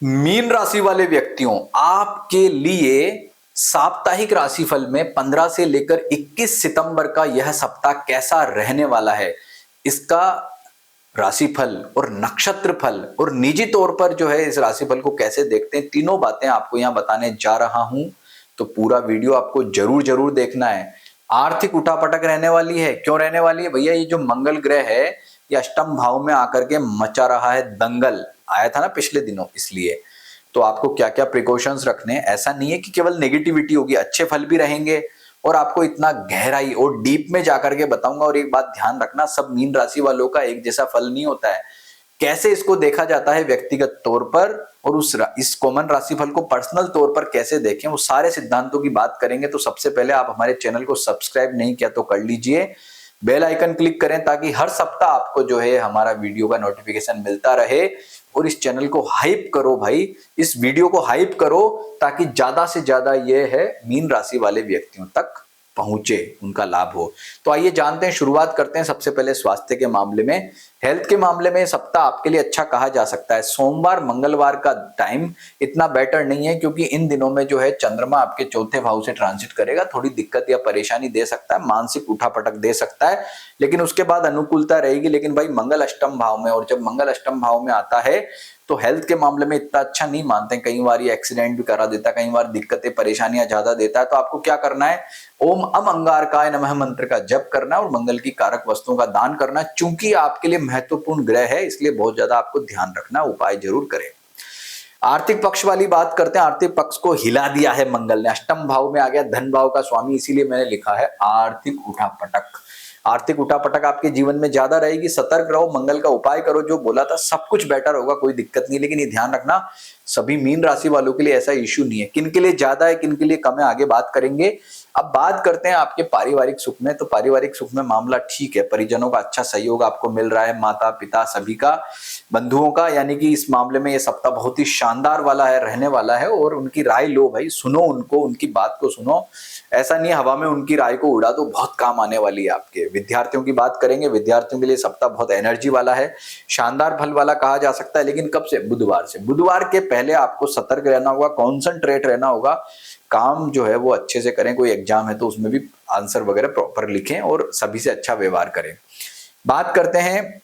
Mean राशि वाले व्यक्तियों, आपके लिए साप्ताहिक राशिफल में 15 से लेकर 21 सितंबर का यह सप्ताह कैसा रहने वाला है, इसका राशिफल और नक्षत्र फल और निजी तौर पर जो है इस राशिफल को कैसे देखते हैं, तीनों बातें आपको यहां बताने जा रहा हूं। तो पूरा वीडियो आपको जरूर जरूर देखना है। आर्थिक उठापटक रहने वाली है। क्यों रहने वाली है भैया? ये जो मंगल ग्रह है ये अष्टम भाव में आकर के मचा रहा है दंगल, आया था ना पिछले दिनों, इसलिए तो आपको क्या क्या प्रिकॉशंस रखने हैं। ऐसा नहीं है कि केवल नेगेटिविटी होगी, अच्छे फल भी रहेंगे और आपको इतना गहराई और डीप में जाकर के बताऊंगा। और एक बात ध्यान रखना, सब मीन राशि वालों का एक जैसा फल नहीं होता है। कैसे इसको देखा जाता है व्यक्तिगत तौर पर और इस कॉमन राशिफल को पर्सनल तौर पर कैसे देखें, वो सारे सिद्धांतों की बात करेंगे। तो सबसे पहले आप हमारे चैनल को सब्सक्राइब नहीं किया तो कर लीजिए, बेल आइकन क्लिक करें ताकि हर सप्ताह आपको जो है हमारा वीडियो का नोटिफिकेशन मिलता रहे। और इस चैनल को हाइप करो भाई, इस वीडियो को हाइप करो ताकि ज्यादा से ज्यादा ये है मीन राशि वाले व्यक्तियों तक पहुंचे, उनका लाभ हो। तो आइए जानते हैं, शुरुआत करते हैं सबसे पहले स्वास्थ्य के मामले में। हेल्थ के मामले में सप्ताह आपके लिए अच्छा कहा जा सकता है। सोमवार मंगलवार का टाइम इतना बेटर नहीं है क्योंकि इन दिनों में जो है चंद्रमा आपके चौथे भाव से ट्रांजिट करेगा, थोड़ी दिक्कत या परेशानी दे सकता है, मानसिक उठापटक दे सकता है, लेकिन उसके बाद अनुकूलता रहेगी। लेकिन भाई मंगल अष्टम भाव में, और जब मंगल अष्टम भाव में आता है तो हेल्थ के मामले में इतना अच्छा नहीं मानते हैं। कई बार ये एक्सीडेंट भी करा देता है, कई बार दिक्कतें परेशानियां ज्यादा देता है। तो आपको क्या करना है, ओम अम अंगारकाय नमः मंत्र का जप करना है और मंगल की कारक वस्तुओं का दान करना। चूंकि आपके लिए महत्वपूर्ण ग्रह है इसलिए बहुत ज्यादा आपको ध्यान रखना, उपाय जरूर करें। आर्थिक पक्ष वाली बात करते हैं। आर्थिक पक्ष को हिला दिया है मंगल ने, अष्टम भाव में आ गया, धन भाव का स्वामी, इसीलिए मैंने लिखा है आर्थिक उठापटक। आर्थिक उठापटक आपके जीवन में ज्यादा रहेगी, सतर्क रहो, मंगल का उपाय करो। जो बोला था सब कुछ बेटर होगा, कोई दिक्कत नहीं। लेकिन ये ध्यान रखना सभी मीन राशि वालों के लिए ऐसा इश्यू नहीं है, किन के लिए ज्यादा है किन के लिए कम है, आगे बात करेंगे। अब बात करते हैं आपके पारिवारिक सुख में। तो पारिवारिक सुख में मामला ठीक है, परिजनों का अच्छा सहयोग आपको मिल रहा है, माता पिता सभी का, बंधुओं का, यानी कि इस मामले में ये सप्ताह बहुत ही शानदार वाला है, रहने वाला है। और उनकी राय लो भाई, सुनो उनको, उनकी बात को सुनो। ऐसा नहीं हवा में उनकी राय को उड़ा दो, बहुत काम आने वाली है आपके। विद्यार्थियों की बात करेंगे, विद्यार्थियों के लिए सप्ताह बहुत एनर्जी वाला है, शानदार फल वाला कहा जा सकता है। लेकिन कब से? बुधवार से। बुधवार के पहले आपको सतर्क रहना होगा, कॉन्सेंट्रेट रहना होगा, काम जो है वो अच्छे से करें। कोई एग्जाम है तो उसमें भी आंसर वगैरह प्रॉपर लिखें और सभी से अच्छा व्यवहार करें। बात करते हैं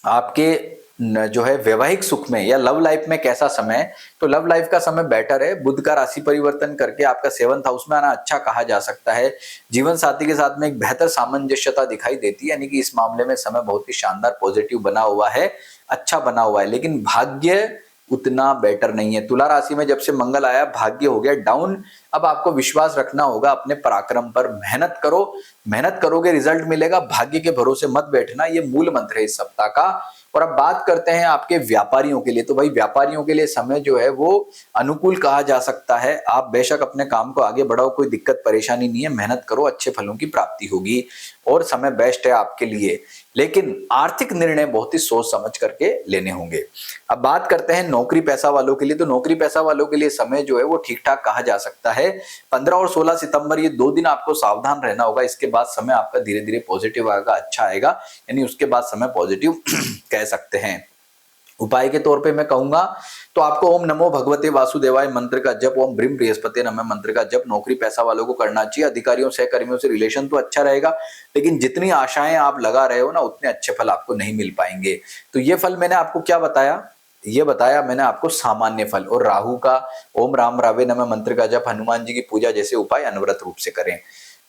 आपके जो है वैवाहिक सुख में या लव लाइफ में कैसा समय है। तो लव लाइफ का समय बेटर है। बुध का राशि परिवर्तन करके आपका 7th हाउस में आना अच्छा कहा जा सकता है। जीवन साथी के साथ में एक बेहतर सामंजस्यता दिखाई देती है, यानी कि इस मामले में समय बहुत ही शानदार पॉजिटिव बना हुआ है, अच्छा बना हुआ है। लेकिन भाग्य उतना बेटर नहीं है। तुला राशि में जब से मंगल आया भाग्य हो गया डाउन। अब आपको विश्वास रखना होगा अपने पराक्रम पर, मेहनत करो, मेहनत करोगे रिजल्ट मिलेगा, भाग्य के भरोसे मत बैठना, ये मूल मंत्र है इस सप्ताह का। और अब बात करते हैं आपके व्यापारियों के लिए। तो भाई व्यापारियों के लिए समय जो है वो अनुकूल कहा जा सकता है। आप बेशक अपने काम को आगे बढ़ाओ, कोई दिक्कत परेशानी नहीं है, मेहनत करो, अच्छे फलों की प्राप्ति होगी और समय बेस्ट है आपके लिए। लेकिन आर्थिक निर्णय बहुत ही सोच समझ करके लेने होंगे। अब बात करते हैं नौकरी पैसा वालों के लिए। तो नौकरी पैसा वालों के लिए समय जो है वो ठीक ठाक कहा जा सकता है। 15 और 16 सितंबर ये 2 दिन आपको सावधान रहना होगा। इसके बाद समय आपका धीरे धीरे पॉजिटिव आएगा, अच्छा आएगा, यानी उसके बाद समय पॉजिटिव कह सकते हैं। उपाय के तौर पे मैं कहूंगा तो आपको ओम नमो भगवते वासुदेवाय मंत्र का जप, ओम ब्रीम बृहस्पति नमः मंत्र का जप नौकरी पैसा वालों को करना चाहिए। अधिकारियों सहकर्मियों से रिलेशन तो अच्छा रहेगा, लेकिन जितनी आशाएं आप लगा रहे हो ना उतने अच्छे फल आपको नहीं मिल पाएंगे। तो ये फल मैंने आपको क्या बताया? ये बताया मैंने आपको सामान्य फल। और राहु का ओम राम रावे नमः मंत्र का जप, हनुमान जी की पूजा जैसे उपाय अनवरत रूप से करें।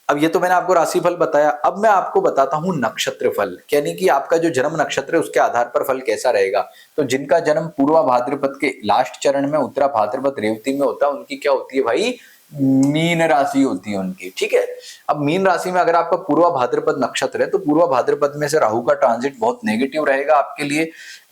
अब ये तो मैंने आपको राशिफल बताया। अब मैं आपको बताता हूं नक्षत्र फल, यानी कि आपका जो जन्म नक्षत्र है उसके आधार पर फल कैसा रहेगा। तो जिनका जन्म पूर्वा भाद्रपद के लास्ट चरण में, उत्तरा भाद्रपद रेवती में होता है, उनकी क्या होती है भाई? मीन राशि होती है उनकी, ठीक है। अब मीन राशि में अगर आपका पूर्वा भाद्रपद नक्षत्र है तो पूर्वा भाद्रपद में से राहु का ट्रांजिट बहुत नेगेटिव रहेगा आपके लिए।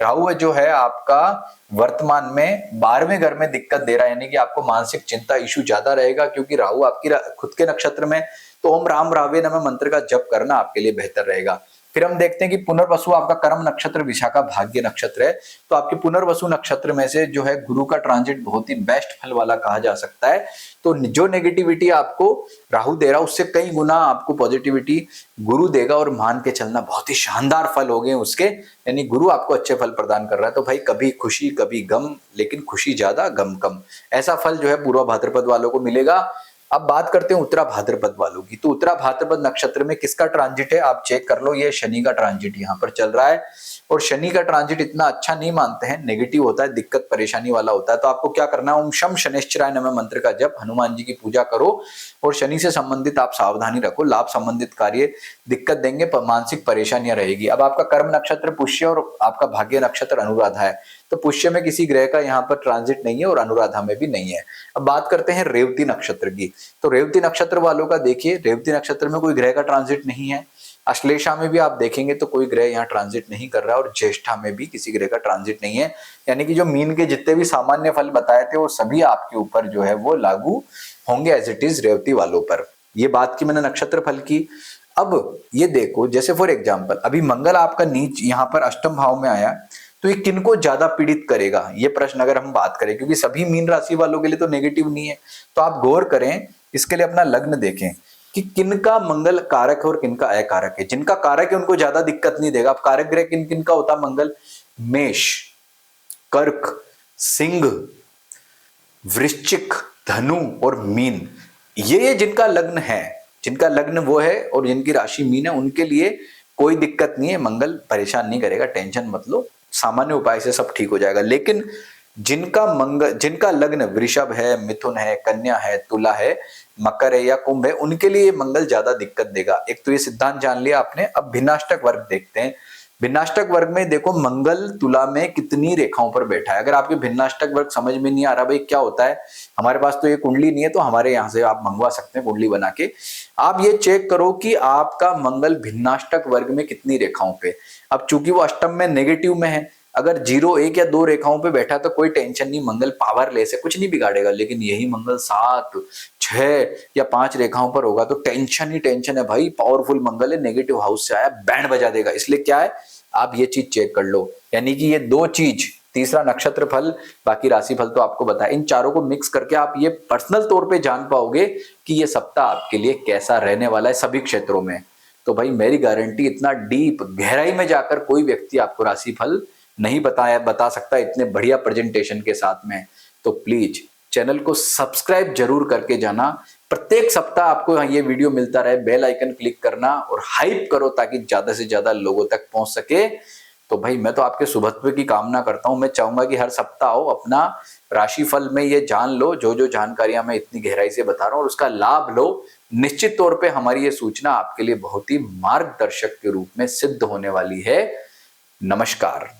राहु जो है आपका वर्तमान में 12वें घर में दिक्कत दे रहा है, यानी कि आपको मानसिक चिंता इशू ज्यादा रहेगा क्योंकि राहु आपकी खुद के नक्षत्र में। तो ओम राम रावे नमः मंत्र का जप करना आपके लिए बेहतर रहेगा। फिर हम देखते हैं कि पुनर्वसु आपका कर्म नक्षत्र, विशाखा भाग्य नक्षत्र है। तो आपके पुनर्वसु नक्षत्र में से जो है गुरु का ट्रांजिट बहुत ही बेस्ट फल वाला कहा जा सकता है। तो जो नेगेटिविटी आपको राहु दे रहा है उससे कई गुना आपको पॉजिटिविटी गुरु देगा, और मान के चलना बहुत ही शानदार फल हो गए उसके, यानी गुरु आपको अच्छे फल प्रदान कर रहा है। तो भाई कभी खुशी कभी गम, लेकिन खुशी ज्यादा गम कम, ऐसा फल जो है पूर्व भाद्रपद वालों को मिलेगा। अब बात करते हैं उत्तरा भाद्रपद वालों की। तो उत्तरा भाद्रपद नक्षत्र में किसका ट्रांजिट है आप चेक कर लो, ये शनि का ट्रांजिट यहाँ पर चल रहा है। और शनि का ट्रांजिट इतना अच्छा नहीं मानते हैं, नेगेटिव होता है, दिक्कत परेशानी वाला होता है। तो आपको क्या करना है, ओम शम शनिश्चराय नमः मंत्र का जप, हनुमान जी की पूजा करो और शनि से संबंधित आप सावधानी रखो। लाभ संबंधित कार्य दिक्कत देंगे, मानसिक परेशानियां रहेगी। अब आपका कर्म नक्षत्र पुष्य और आपका भाग्य नक्षत्र अनुराधा है। तो पुष्य में किसी ग्रह का यहाँ पर ट्रांजिट नहीं है और अनुराधा में भी नहीं है। अब बात करते हैं रेवती नक्षत्र की। तो रेवती नक्षत्र वालों का देखिए, रेवती नक्षत्र में कोई ग्रह का ट्रांजिट नहीं है। अश्लेषा में भी आप देखेंगे तो कोई ग्रह यहाँ ट्रांजिट नहीं कर रहा, और ज्येष्ठा में भी किसी ग्रह का ट्रांजिट नहीं है। यानी कि जो मीन के जितने भी सामान्य फल बताए थे वो सभी आपके ऊपर जो है वो लागू होंगे एज इट इज रेवती वालों पर। ये बात की मैंने नक्षत्र फल की। अब ये देखो, जैसे फॉर एग्जाम्पल अभी मंगल आपका नीच यहाँ पर अष्टम भाव में आया, तो ये किनको ज्यादा पीड़ित करेगा, ये प्रश्न अगर हम बात करें, क्योंकि सभी मीन राशि वालों के लिए तो नेगेटिव नहीं है। तो आप गौर करें, इसके लिए अपना लग्न देखें कि किनका मंगल कारक है और किनका अकारक है। जिनका कारक है उनको ज्यादा दिक्कत नहीं देगा। अब कारक ग्रह किन किन का होता है मंगल, मेष, कर्क, सिंह, वृश्चिक, धनु और मीन। ये जिनका लग्न है, जिनका लग्न वो है और जिनकी राशि मीन है, उनके लिए कोई दिक्कत नहीं है, मंगल परेशान नहीं करेगा, टेंशन मत लो, सामान्य उपाय से सब ठीक हो जाएगा। लेकिन जिनका लग्न वृषभ है, मिथुन है, कन्या है, तुला है, मकर है या कुंभ है, उनके लिए मंगल ज्यादा दिक्कत देगा। एक तो ये सिद्धांत जान लिया आपने। अब भिन्नाष्टक वर्ग देखते हैं। भिन्नाष्टक वर्ग में देखो मंगल तुला में कितनी रेखाओं पर बैठा है। अगर आपके भिन्नाष्टक वर्ग समझ में नहीं आ रहा भाई क्या होता है, हमारे पास तो ये कुंडली नहीं है, तो हमारे यहाँ से आप मंगवा सकते हैं कुंडली बना के। आप ये चेक करो कि आपका मंगल भिन्नाष्टक वर्ग में कितनी रेखाओं पे। अब चूंकि वो अष्टम में नेगेटिव में है, अगर 0, 1 या 2 रेखाओं पे बैठा तो कोई टेंशन नहीं, मंगल पावरलेस है, कुछ नहीं बिगाड़ेगा। लेकिन यही मंगल 7, 6 या 5 रेखाओं पर होगा तो टेंशन ही टेंशन है भाई, पावरफुल मंगल है, नेगेटिव हाउस से आया, बैंड बजा देगा। इसलिए क्या है, आप ये चीज चेक कर लो। यानी कि ये 2 चीज, तीसरा नक्षत्र फल, बाकी राशि फल तो आपको बताया, इन चारों को मिक्स करके आप ये पर्सनल तौर पे जान पाओगे कि ये सप्ताह आपके लिए कैसा रहने वाला है सभी क्षेत्रों में। तो भाई मेरी गारंटी, इतना डीप गहराई में जाकर कोई व्यक्ति आपको राशि फल नहीं बता सकता इतने बढ़िया प्रेजेंटेशन के साथ में। तो प्लीज चैनल को सब्सक्राइब जरूर करके जाना। प्रत्येक सप्ताह आपको ये वीडियो मिलता रहे, बेल आइकन क्लिक करना और हाइप करो ताकि ज्यादा से ज्यादा लोगों तक पहुंच सके। तो भाई मैं तो आपके शुभत्व की कामना करता हूं। मैं चाहूंगा कि हर सप्ताह आओ, अपना राशिफल में ये जान लो, जो जो जानकारियां मैं इतनी गहराई से बता रहा हूं और उसका लाभ लो। निश्चित तौर पे हमारी ये सूचना आपके लिए बहुत ही मार्गदर्शक के रूप में सिद्ध होने वाली है। नमस्कार।